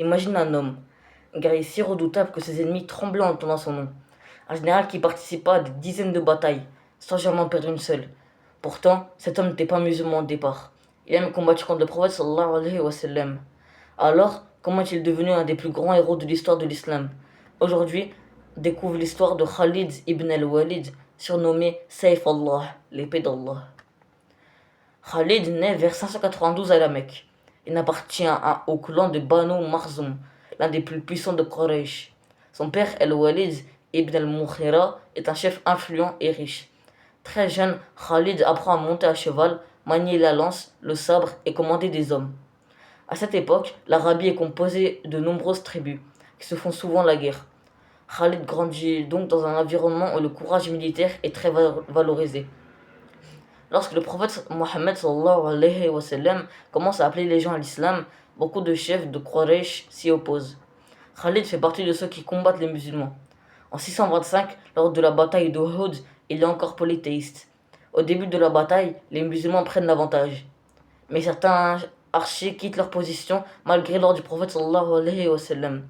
Imagine un homme, un guerrier si redoutable que ses ennemis tremblaient en entendant son nom. Un général qui participa à des dizaines de batailles, sans jamais en perdre une seule. Pourtant, cet homme n'était pas musulman au départ. Il a même combattu contre le prophète sallallahu alayhi wa sallam. Alors, comment est-il devenu un des plus grands héros de l'histoire de l'islam? Aujourd'hui, découvre l'histoire de Khalid ibn al-Walid, surnommé Saif Allah, l'épée d'Allah. Khalid naît vers 592 à la Mecque. Il appartient au clan de Banu Makhzoum, l'un des plus puissants de Quraysh. Son père al-Walid ibn al-Mukhira est un chef influent et riche. Très jeune, Khalid apprend à monter à cheval, manier la lance, le sabre et commander des hommes. À cette époque, l'Arabie est composée de nombreuses tribus qui se font souvent la guerre. Khalid grandit donc dans un environnement où le courage militaire est très valorisé. Lorsque le prophète Mohammed sallallahu alayhi wa sallam commence à appeler les gens à l'islam, beaucoup de chefs de Quraysh s'y opposent. Khalid fait partie de ceux qui combattent les musulmans. En 625, lors de la bataille d'Uhud, il est encore polythéiste. Au début de la bataille, les musulmans prennent l'avantage. Mais certains archers quittent leur position malgré l'ordre du prophète sallallahu alayhi wa sallam.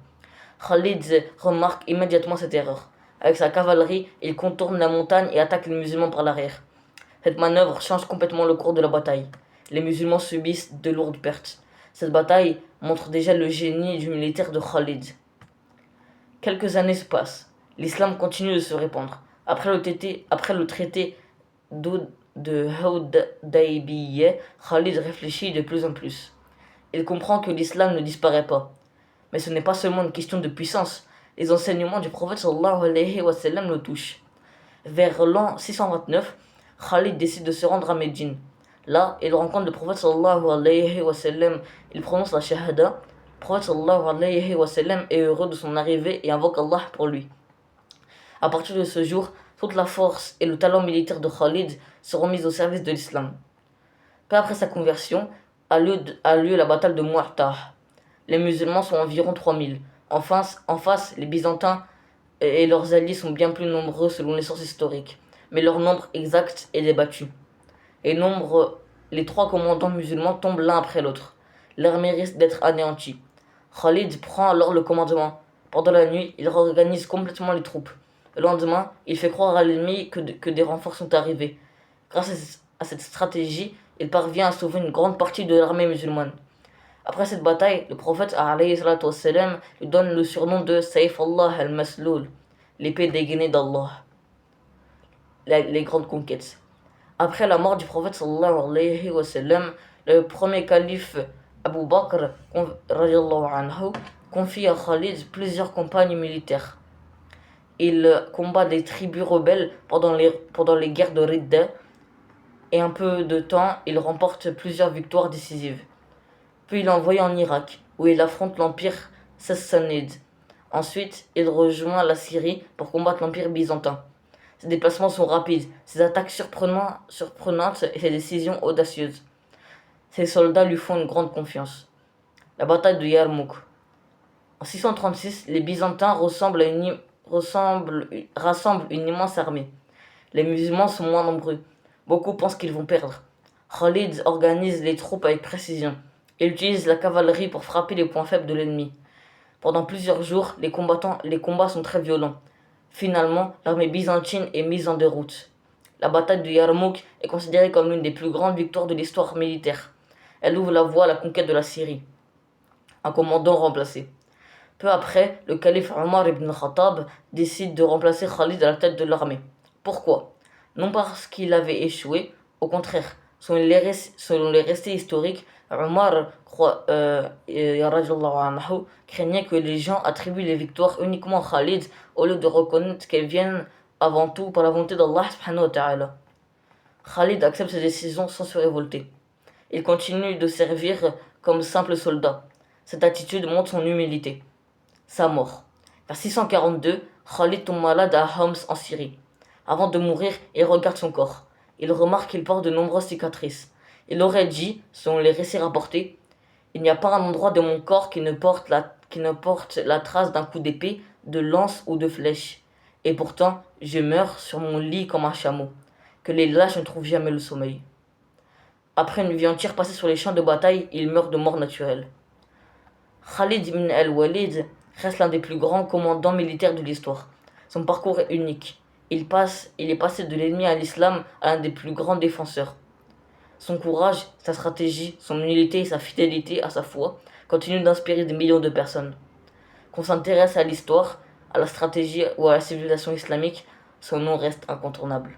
Khalid remarque immédiatement cette erreur. Avec sa cavalerie, il contourne la montagne et attaque les musulmans par l'arrière. Cette manœuvre change complètement le cours de la bataille. Les musulmans subissent de lourdes pertes. Cette bataille montre déjà le génie du militaire de Khalid. Quelques années se passent. L'islam continue de se répandre. Après le traité de Hudaybiyah, Khalid réfléchit de plus en plus. Il comprend que l'islam ne disparaît pas. Mais ce n'est pas seulement une question de puissance. Les enseignements du prophète sallallahu alayhi wa sallam le touchent. Vers l'an 629, Khalid décide de se rendre à Médine. Là, il rencontre le prophète sallallahu alayhi wa sallam. Il prononce la shahada. Le prophète sallallahu alayhi wa sallam est heureux de son arrivée et invoque Allah pour lui. À partir de ce jour, toute la force et le talent militaire de Khalid seront mis au service de l'islam. Peu après sa conversion, a lieu la bataille de Mu'tah. Les musulmans sont environ 3000. En face, les Byzantins et leurs alliés sont bien plus nombreux selon les sources historiques, mais leur nombre exact est débattu. Les trois commandants musulmans tombent l'un après l'autre. L'armée risque d'être anéantie. Khalid prend alors le commandement. Pendant la nuit, il réorganise complètement les troupes. Le lendemain, il fait croire à l'ennemi que des renforts sont arrivés. Grâce à cette stratégie, il parvient à sauver une grande partie de l'armée musulmane. Après cette bataille, le prophète alayhi salatu wassalam lui donne le surnom de Saif Allah al-Masloul, l'épée dégainée d'Allah, les grandes conquêtes. Après la mort du prophète sallallahu alayhi wa sallam, le premier calife Abu Bakr anhu, confie à Khalid plusieurs campagnes militaires. Il combat des tribus rebelles pendant les guerres de Ridda et un peu de temps, il remporte plusieurs victoires décisives. Puis il est envoyé en Irak, où il affronte l'empire sassanide. Ensuite, il rejoint la Syrie pour combattre l'empire byzantin. Ses déplacements sont rapides, ses attaques surprenantes et ses décisions audacieuses. Ses soldats lui font une grande confiance. La bataille de Yarmouk. En 636, les Byzantins rassemblent une immense armée. Les musulmans sont moins nombreux. Beaucoup pensent qu'ils vont perdre. Khalid organise les troupes avec précision. Il utilise la cavalerie pour frapper les points faibles de l'ennemi. Pendant plusieurs jours, les combats sont très violents. Finalement, l'armée byzantine est mise en déroute. La bataille de Yarmouk est considérée comme l'une des plus grandes victoires de l'histoire militaire. Elle ouvre la voie à la conquête de la Syrie. Un commandant remplacé. Peu après, le calife Omar ibn Khattab décide de remplacer Khalid à la tête de l'armée. Pourquoi? Non parce qu'il avait échoué, au contraire. Selon les récits historiques, Omar craignait que les gens attribuent les victoires uniquement à Khalid au lieu de reconnaître qu'elles viennent avant tout par la volonté d'Allah subhanahu wa ta'ala. Khalid accepte ses décisions sans se révolter. Il continue de servir comme simple soldat. Cette attitude montre son humilité. Sa mort. Vers 642, Khalid tombe malade à Homs en Syrie. Avant de mourir, il regarde son corps. Il remarque qu'il porte de nombreuses cicatrices. Il aurait dit, selon les récits rapportés, « Il n'y a pas un endroit de mon corps qui ne porte la trace d'un coup d'épée, de lance ou de flèche. Et pourtant, je meurs sur mon lit comme un chameau. Que les lâches ne trouvent jamais le sommeil. » Après une vie entière passée sur les champs de bataille, il meurt de mort naturelle. Khalid ibn al-Walid reste l'un des plus grands commandants militaires de l'histoire. Son parcours est unique. Il est passé de l'ennemi à l'islam à l'un des plus grands défenseurs. Son courage, sa stratégie, son humilité et sa fidélité à sa foi continuent d'inspirer des millions de personnes. Qu'on s'intéresse à l'histoire, à la stratégie ou à la civilisation islamique, son nom reste incontournable.